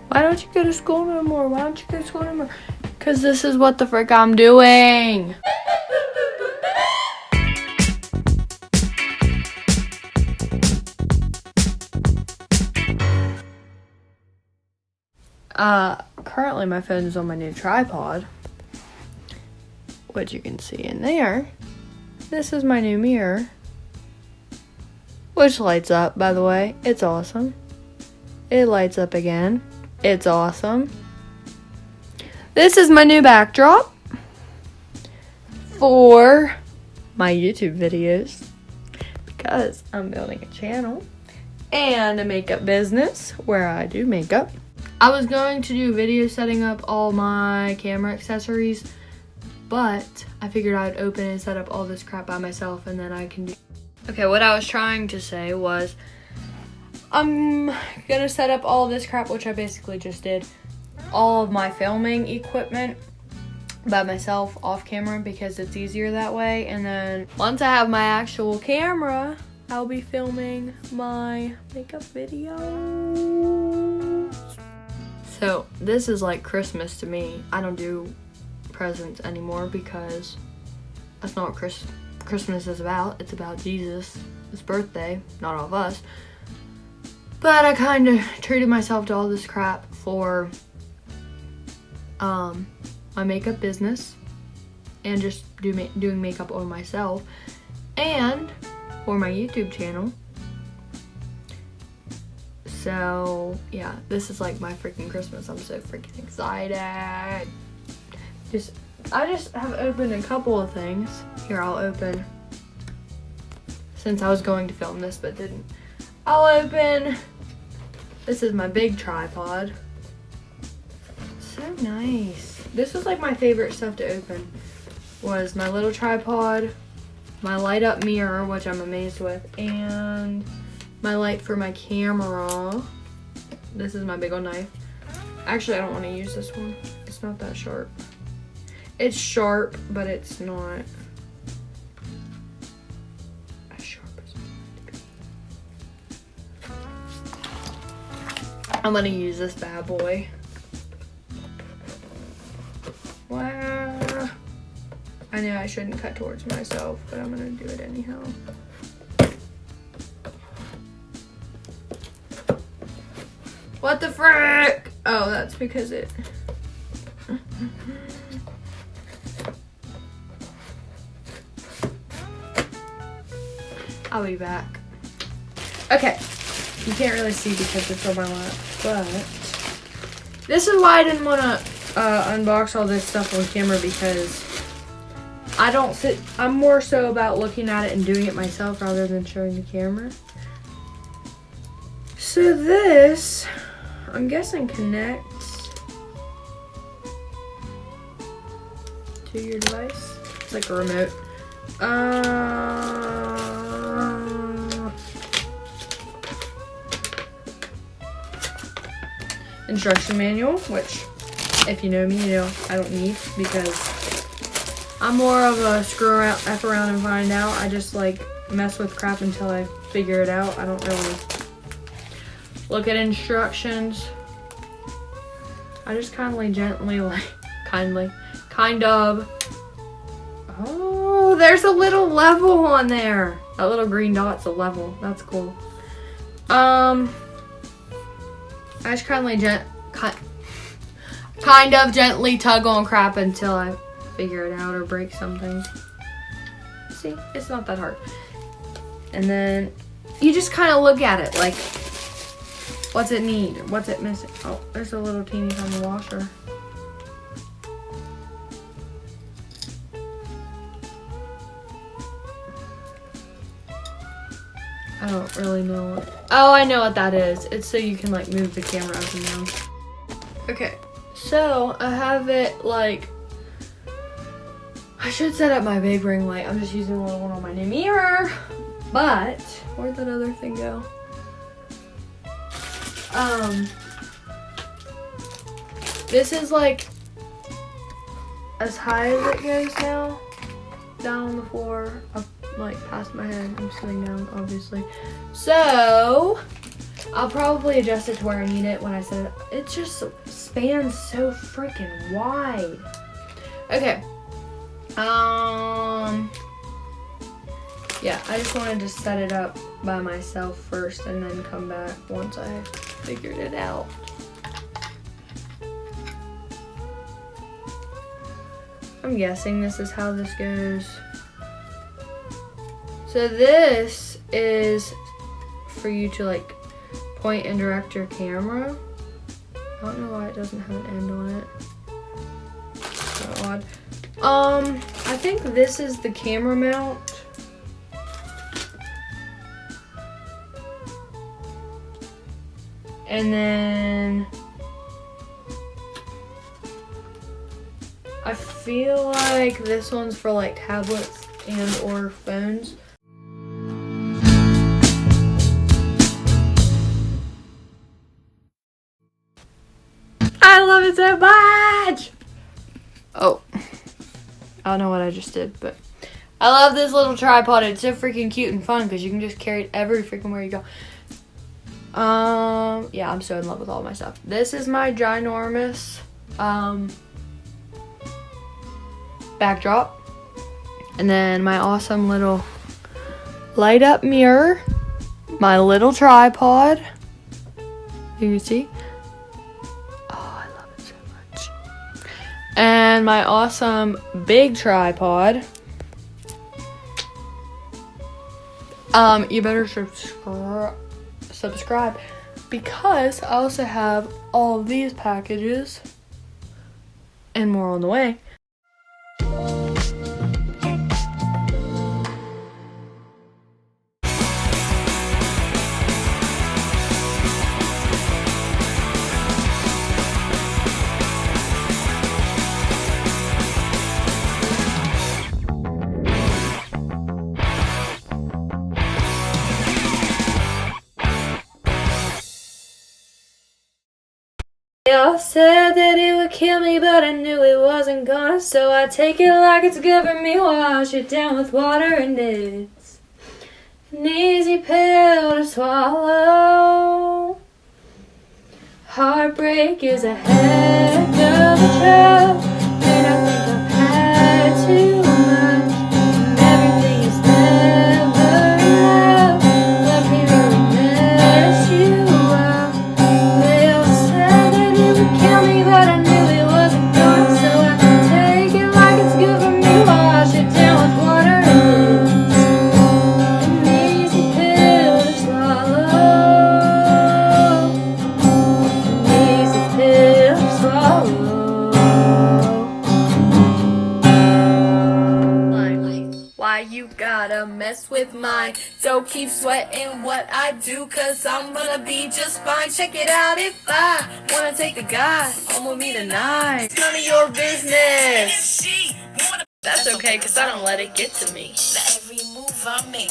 Why don't you go to school no more? Why don't you go to school no more? Because this is what the frick I'm doing. Currently my phone is on my new tripod, which you can see in there. This is my new mirror, which lights up, by the way. It's awesome. It lights up again. It's awesome. This is my new backdrop for my YouTube videos because I'm building a channel and a makeup business where I do makeup. I was going to do a video setting up all my camera accessories, but I figured I'd open and set up all this crap by myself and then I can do. Okay, what I was trying to say was I'm gonna set up all this crap, which I basically just did, all of my filming equipment by myself off camera because it's easier that way. And then once I have my actual camera, I'll be filming my makeup videos. So this is like Christmas to me. I don't do presents anymore because that's not what Christmas is about. It's about Jesus, his birthday, not all of us. But I kind of treated myself to all this crap for my makeup business and just doing makeup on myself and for my YouTube channel. So yeah, this is like my freaking Christmas. I'm so freaking excited. I just have opened a couple of things. Here, I'll open, since I was going to film this but didn't. I'll open, this is my big tripod. So nice. This was like my favorite stuff to open, was my little tripod, my light up mirror, which I'm amazed with, and my light for my camera. This is my big old knife. Actually, I don't want to use this one. It's not that sharp. It's sharp, but it's not as sharp as it I'm gonna use this bad boy. Wow. I know I shouldn't cut towards myself, but I'm gonna do it anyhow. What the frick? Oh, that's because it... I'll be back. Okay, you can't really see because it's on my lap, but this is why I didn't want to unbox all this stuff on camera, because I'm more so about looking at it and doing it myself rather than showing the camera. So this, I'm guessing, connects to your device. It's like a remote. Instruction manual, which, if you know me, you know I don't need, because I'm more of a F around and find out. I just like mess with crap until I figure it out. I don't really look at instructions. I just kind of. Oh, there's a little level on there. That little green dot's a level. That's cool. I just kind of gently tug on crap until I figure it out or break something. See, it's not that hard. And then you just kind of look at it like, what's it need? What's it missing? Oh, there's a little teeny tiny washer. I don't really know. Oh, I know what that is. It's so you can like move the camera up and down. Okay, so I have it like, I should set up my big ring light. I'm just using a little one on my new mirror. But where'd that other thing go? This is like as high as it goes now. Down on the floor, up like past my head. I'm sitting down, obviously. So I'll probably adjust it to where I need it when I set it. It just spans so freaking wide. Okay. Yeah, I just wanted to set it up by myself first and then come back once I figured it out. I'm guessing this is how this goes. So this is for you to like point and direct your camera. I don't know why it doesn't have an end on it. So odd. I think this is the camera mount. And then I feel like this one's for like tablets and or phones. I love it so much! Oh, I don't know what I just did, but I love this little tripod. It's so freaking cute and fun because you can just carry it every freaking where you go. Yeah, I'm so in love with all my stuff. This is my ginormous backdrop, and then my awesome little light up mirror, my little tripod. You can see. Oh, I love it so much. And my awesome big tripod. You better subscribe because I also have all of these packages and more on the way. They all said that it would kill me, but I knew it wasn't gonna, so I take it like it's good for me, wash it down with water, and it's an easy pill to swallow. Heartbreak is a heck of a drug, and I think I've had too much. Everything is never enough. Let me really mess you up. They all said that it would kill me, but I knew it wasn't gonna, so I take it like it's good for me, wash it down with water, and it's an easy pill to swallow. Easy pill to swallow. Why you gotta mess with mine? Don't keep sweating what I do, cause I'm gonna be just fine. Check it out, if I wanna take a guy home with me tonight, it's none of your business. That's okay, cause I don't let it get to me. Every move I make,